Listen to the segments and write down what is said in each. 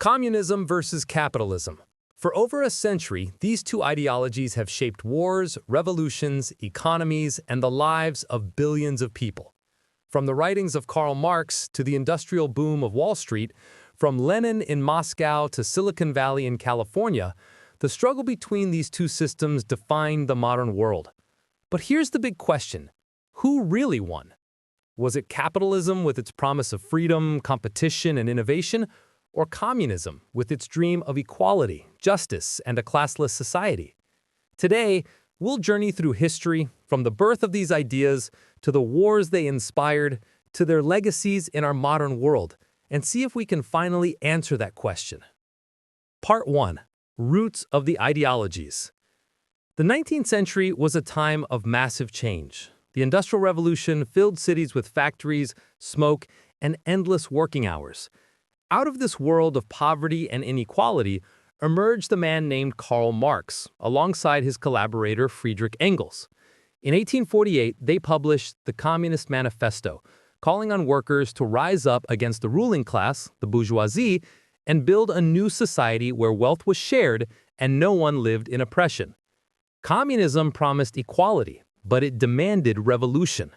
Communism versus capitalism. For over a century, these two ideologies have shaped wars, revolutions, economies, and the lives of billions of people. From the writings of Karl Marx to the industrial boom of Wall Street, from Lenin in Moscow to Silicon Valley in California, the struggle between these two systems defined the modern world. But here's the big question: who really won? Was it capitalism with its promise of freedom, competition, and innovation, or communism with its dream of equality, justice, and a classless society? Today, we'll journey through history, from the birth of these ideas to the wars they inspired to their legacies in our modern world, and see if we can finally answer that question. Part 1. Roots of the ideologies. The 19th century was a time of massive change. The Industrial Revolution filled cities with factories, smoke, and endless working hours. Out of this world of poverty and inequality emerged the man named Karl Marx, alongside his collaborator Friedrich Engels. In 1848, they published the Communist Manifesto, calling on workers to rise up against the ruling class, the bourgeoisie, and build a new society where wealth was shared and no one lived in oppression. Communism promised equality, but it demanded revolution.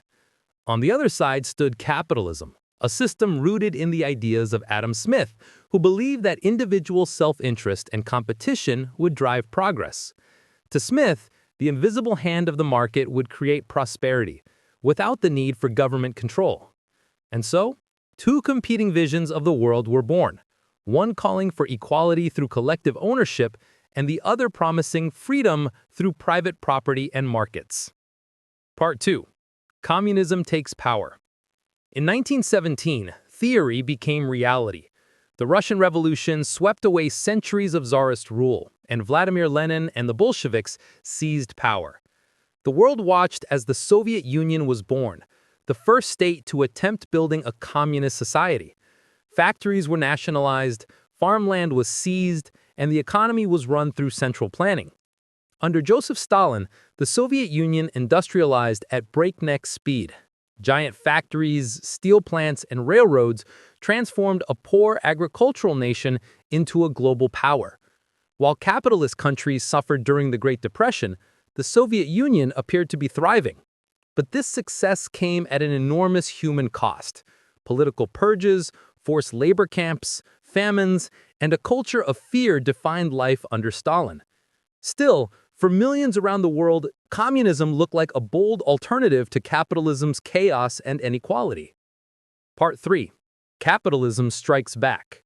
On the other side stood capitalism, a system rooted in the ideas of Adam Smith, who believed that individual self-interest and competition would drive progress. To Smith, the invisible hand of the market would create prosperity, without the need for government control. And so, two competing visions of the world were born, one calling for equality through collective ownership, and the other promising freedom through private property and markets. Part 2. Communism takes power. In 1917, theory became reality. The Russian Revolution swept away centuries of czarist rule, and Vladimir Lenin and the Bolsheviks seized power. The world watched as the Soviet Union was born, the first state to attempt building a communist society. Factories were nationalized, farmland was seized, and the economy was run through central planning. Under Joseph Stalin, the Soviet Union industrialized at breakneck speed. Giant factories, steel plants, and railroads transformed a poor agricultural nation into a global power. While capitalist countries suffered during the Great Depression, the Soviet Union appeared to be thriving. But this success came at an enormous human cost: political purges, forced labor camps, famines, and a culture of fear defined life under Stalin. Still, for millions around the world, communism looked like a bold alternative to capitalism's chaos and inequality. Part 3. Capitalism strikes back.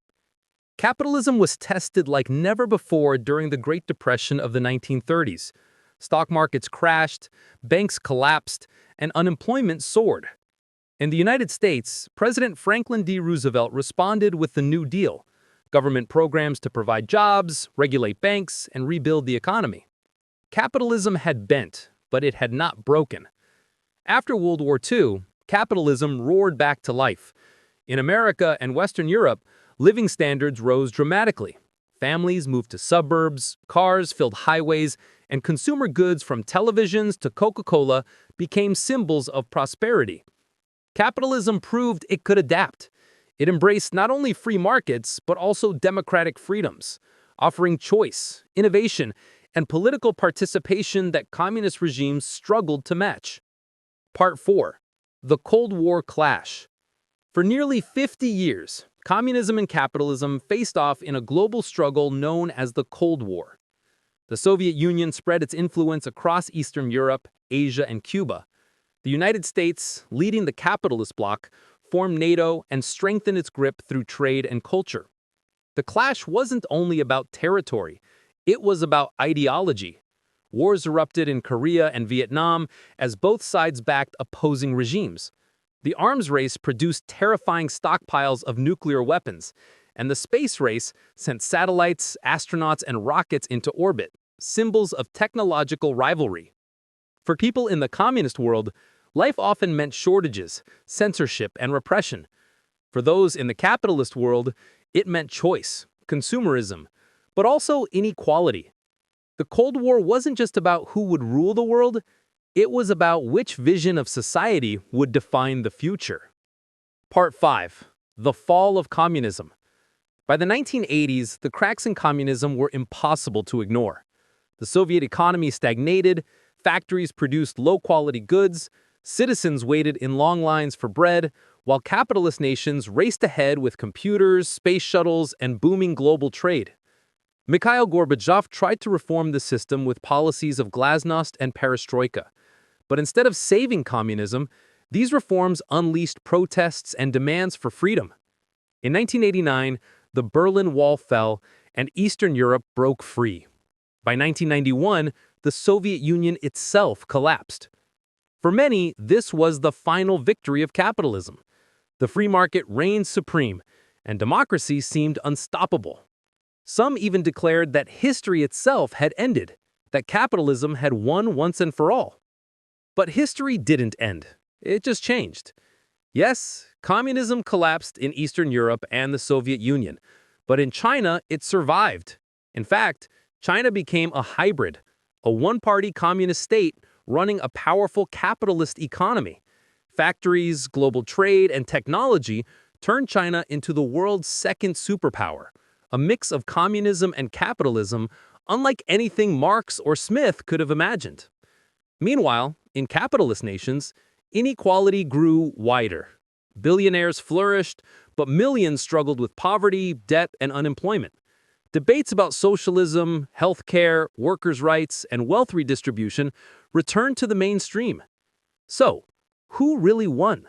Capitalism was tested like never before during the Great Depression of the 1930s. Stock markets crashed, banks collapsed, and unemployment soared. In the United States, President Franklin D. Roosevelt responded with the New Deal: government programs to provide jobs, regulate banks, and rebuild the economy. Capitalism had bent, but it had not broken. After World War II, capitalism roared back to life. In America and Western Europe, living standards rose dramatically. Families moved to suburbs, cars filled highways, and consumer goods from televisions to Coca-Cola became symbols of prosperity. Capitalism proved it could adapt. It embraced not only free markets, but also democratic freedoms, offering choice, innovation, and political participation that communist regimes struggled to match. Part 4. The Cold War Clash. For nearly 50 years, communism and capitalism faced off in a global struggle known as the Cold War. The Soviet Union spread its influence across Eastern Europe, Asia, and Cuba. The United States, leading the capitalist bloc, formed NATO and strengthened its grip through trade and culture. The clash wasn't only about territory. It was about ideology. Wars erupted in Korea and Vietnam as both sides backed opposing regimes. The arms race produced terrifying stockpiles of nuclear weapons, and the space race sent satellites, astronauts, and rockets into orbit, symbols of technological rivalry. For people in the communist world, life often meant shortages, censorship, and repression. For those in the capitalist world, it meant choice, consumerism, but also inequality. The Cold War wasn't just about who would rule the world, it was about which vision of society would define the future. Part 5. The Fall of Communism. By the 1980s, the cracks in communism were impossible to ignore. The Soviet economy stagnated, factories produced low-quality goods, citizens waited in long lines for bread, while capitalist nations raced ahead with computers, space shuttles, and booming global trade. Mikhail Gorbachev tried to reform the system with policies of glasnost and perestroika. But instead of saving communism, these reforms unleashed protests and demands for freedom. In 1989, the Berlin Wall fell, and Eastern Europe broke free. By 1991, the Soviet Union itself collapsed. For many, this was the final victory of capitalism. The free market reigned supreme, and democracy seemed unstoppable. Some even declared that history itself had ended, that capitalism had won once and for all. But history didn't end. It just changed. Yes, communism collapsed in Eastern Europe and the Soviet Union, but in China, it survived. In fact, China became a hybrid, a one-party communist state running a powerful capitalist economy. Factories, global trade, and technology turned China into the world's second superpower, a mix of communism and capitalism unlike anything Marx or Smith could have imagined. Meanwhile, in capitalist nations, inequality grew wider. Billionaires flourished, but millions struggled with poverty, debt, and unemployment. Debates about socialism, healthcare, workers' rights, and wealth redistribution returned to the mainstream. So, who really won?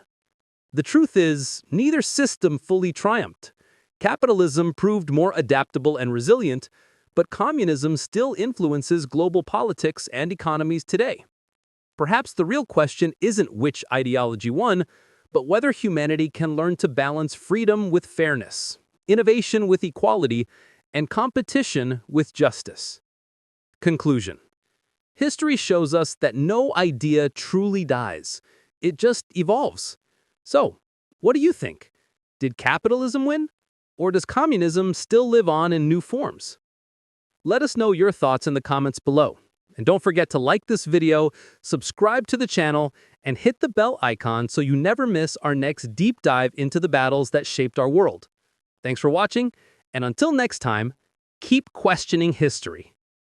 The truth is, neither system fully triumphed. Capitalism proved more adaptable and resilient, but communism still influences global politics and economies today. Perhaps the real question isn't which ideology won, but whether humanity can learn to balance freedom with fairness, innovation with equality, and competition with justice. Conclusion. History shows us that no idea truly dies. It just evolves. So, what do you think? Did capitalism win? Or does communism still live on in new forms? Let us know your thoughts in the comments below. And don't forget to like this video, subscribe to the channel, and hit the bell icon so you never miss our next deep dive into the battles that shaped our world. Thanks for watching, and until next time, keep questioning history.